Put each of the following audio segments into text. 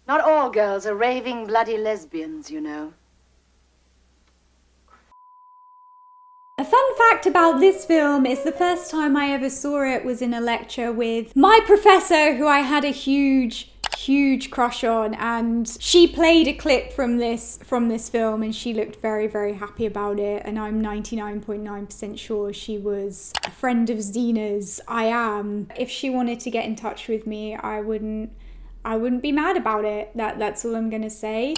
Not all girls are raving bloody lesbians, you know. A fun fact about this film is the first time I ever saw it was in a lecture with my professor, who I had a huge crush on, and she played a clip from this film and she looked very, very happy about it, and I'm 99.9% sure she was a friend of Zena's. I am. If she wanted to get in touch with me, I wouldn't be mad about it. That's all I'm gonna say.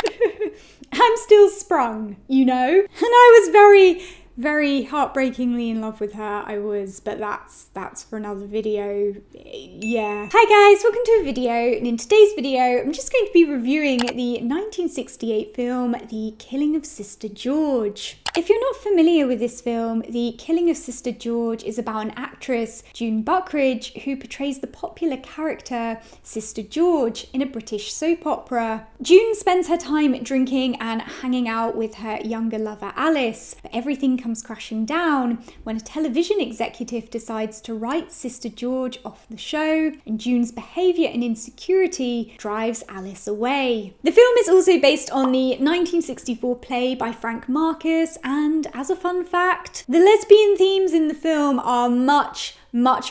I'm still sprung, you know? And I was very heartbreakingly in love with her. I was, but that's for another video. Yeah. Hi guys, welcome to a video, and in today's video I'm just going to be reviewing the 1968 film The Killing of Sister George. If you're not familiar with this film, The Killing of Sister George is about an actress, June Buckridge, who portrays the popular character Sister George in a British soap opera. June spends her time drinking and hanging out with her younger lover Alice, but everything comes crashing down when a television executive decides to write Sister George off the show, and June's behaviour and insecurity drives Alice away. The film is also based on the 1964 play by Frank Marcus, and as a fun fact, the lesbian themes in the film are much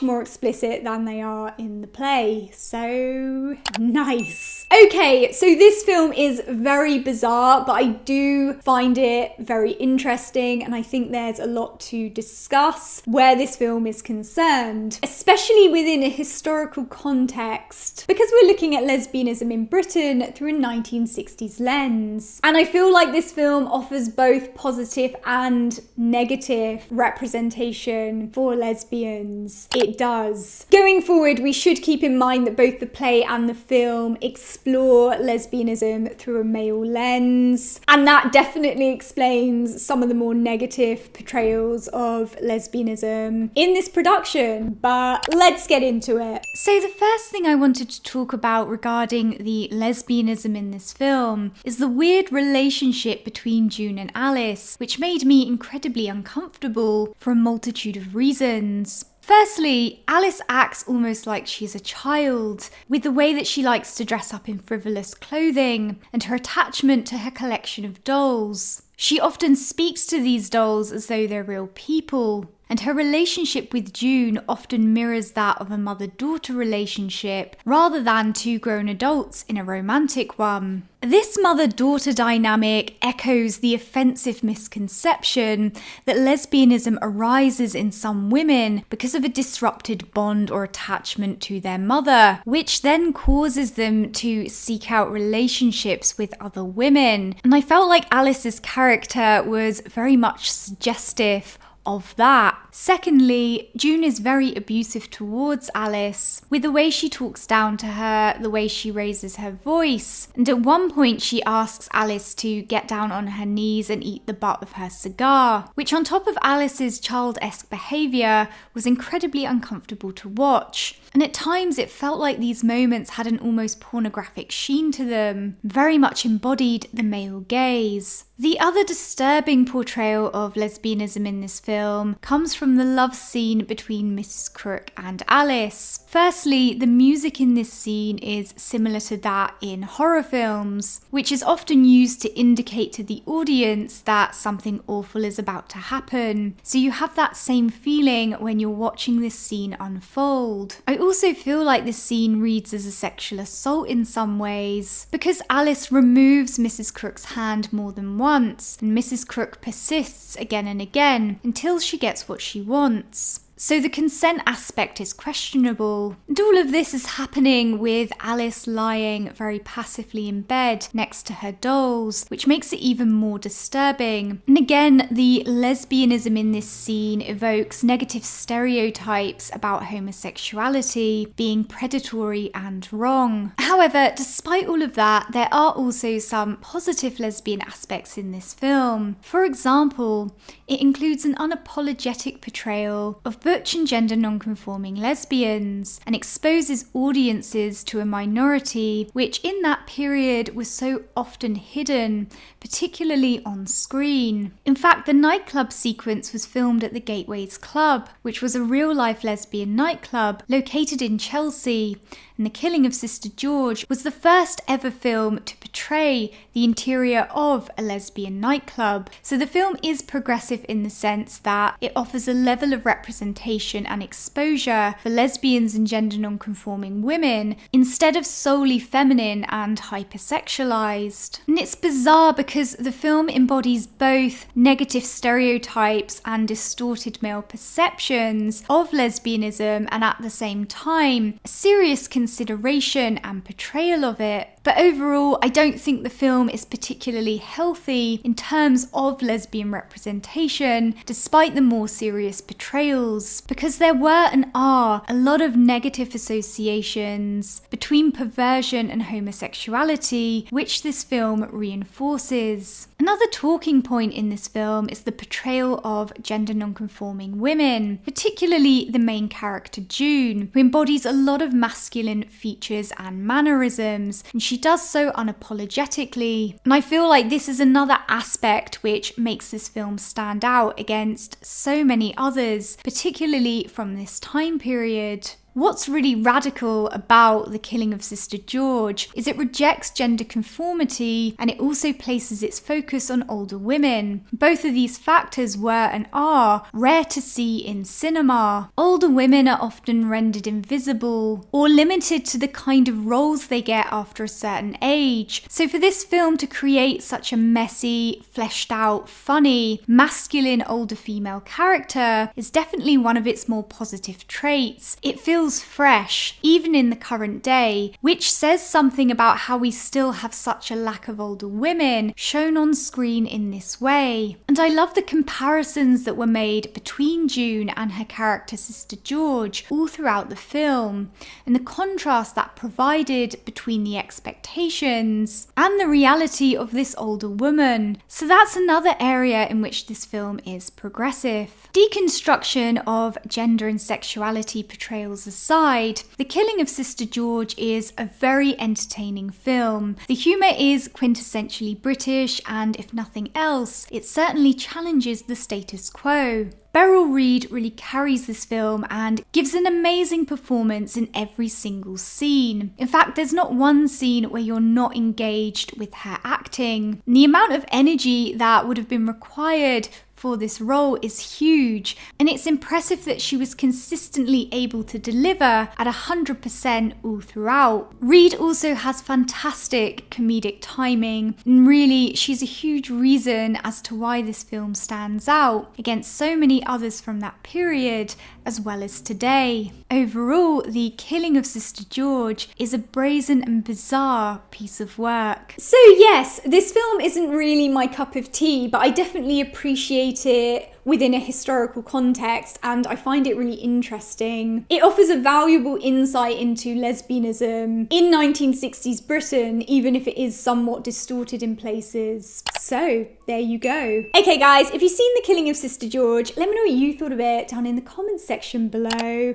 more explicit than they are in the play. So nice. Okay, so this film is very bizarre, but I do find it very interesting, and I think there's a lot to discuss where this film is concerned, especially within a historical context, because we're looking at lesbianism in Britain through a 1960s lens. And I feel like this film offers both positive and negative representation for lesbians. It does. Going forward, we should keep in mind that both the play and the film explore lesbianism through a male lens, and that definitely explains some of the more negative portrayals of lesbianism in this production, but let's get into it. So the first thing I wanted to talk about regarding the lesbianism in this film is the weird relationship between June and Alice, which made me incredibly uncomfortable for a multitude of reasons. Firstly, Alice acts almost like she's a child, with the way that she likes to dress up in frivolous clothing and her attachment to her collection of dolls. She often speaks to these dolls as though they're real people, and her relationship with June often mirrors that of a mother-daughter relationship rather than two grown adults in a romantic one. This mother-daughter dynamic echoes the offensive misconception that lesbianism arises in some women because of a disrupted bond or attachment to their mother, which then causes them to seek out relationships with other women. And I felt like Alice's character was very much suggestive of that. Secondly, June is very abusive towards Alice, with the way she talks down to her, the way she raises her voice, and at one point she asks Alice to get down on her knees and eat the butt of her cigar, which on top of Alice's child-esque behaviour was incredibly uncomfortable to watch. And at times it felt like these moments had an almost pornographic sheen to them, very much embodied the male gaze. The other disturbing portrayal of lesbianism in this film comes from the love scene between Mrs. Crook and Alice. Firstly, the music in this scene is similar to that in horror films, which is often used to indicate to the audience that something awful is about to happen. So you have that same feeling when you're watching this scene unfold. I also feel like this scene reads as a sexual assault in some ways, because Alice removes Mrs. Crook's hand more than once, and Mrs. Crook persists again and again until she gets what she wants. So the consent aspect is questionable. And all of this is happening with Alice lying very passively in bed next to her dolls, which makes it even more disturbing. And again, the lesbianism in this scene evokes negative stereotypes about homosexuality being predatory and wrong. However, despite all of that, there are also some positive lesbian aspects in this film. For example, it includes an unapologetic portrayal of butch and gender non-conforming lesbians, and exposes audiences to a minority which in that period was so often hidden, particularly on screen. In fact, the nightclub sequence was filmed at the Gateways Club, which was a real-life lesbian nightclub located in Chelsea, and The Killing of Sister George was the first ever film to portray the interior of a lesbian nightclub. So the film is progressive in the sense that it offers a level of representation and exposure for lesbians and gender non-conforming women instead of solely feminine and hypersexualized. And it's bizarre because the film embodies both negative stereotypes and distorted male perceptions of lesbianism, and at the same time, a serious consideration and portrayal of it. But overall, I don't think the film is particularly healthy in terms of lesbian representation, despite the more serious portrayals, because there were and are a lot of negative associations between perversion and homosexuality, which this film reinforces. Another talking point in this film is the portrayal of gender non-conforming women, particularly the main character June, who embodies a lot of masculine features and mannerisms, and she does so unapologetically. And I feel like this is another aspect which makes this film stand out against so many others, particularly from this time period. What's really radical about The Killing of Sister George is it rejects gender conformity, and it also places its focus on older women. Both of these factors were and are rare to see in cinema. Older women are often rendered invisible or limited to the kind of roles they get after a certain age. So for this film to create such a messy, fleshed out, funny, masculine older female character is definitely one of its more positive traits. It feels fresh, even in the current day, which says something about how we still have such a lack of older women shown on screen in this way. And I love the comparisons that were made between June and her character Sister George all throughout the film, and the contrast that provided between the expectations and the reality of this older woman. So that's another area in which this film is progressive. Deconstruction of gender and sexuality portrayals aside, The Killing of Sister George is a very entertaining film. The humour is quintessentially British, and if nothing else, it certainly challenges the status quo. Beryl Reid really carries this film and gives an amazing performance in every single scene. In fact, there's not one scene where you're not engaged with her acting. And the amount of energy that would have been required for this role is huge, and it's impressive that she was consistently able to deliver at 100% all throughout. Reid also has fantastic comedic timing, and really she's a huge reason as to why this film stands out against so many others from that period as well as today. Overall, The Killing of Sister George is a brazen and bizarre piece of work. So yes, this film isn't really my cup of tea, but I definitely appreciate it within a historical context, and I find it really interesting. It offers a valuable insight into lesbianism in 1960s Britain, even if it is somewhat distorted in places. So there you go. Okay guys, if you've seen The Killing of Sister George, let me know what you thought of it down in the comments section below.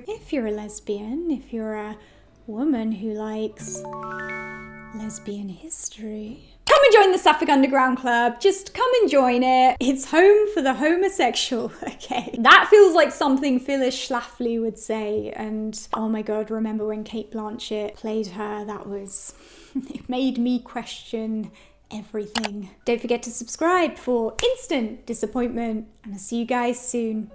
If you're a lesbian, if you're a woman who likes lesbian history, come and join the Suffolk Underground Club. Just come and join it. It's home for the homosexual, okay? That feels like something Phyllis Schlafly would say. And oh my God, remember when Cate Blanchett played her? That was, it made me question everything. Don't forget to subscribe for instant disappointment, and I'll see you guys soon.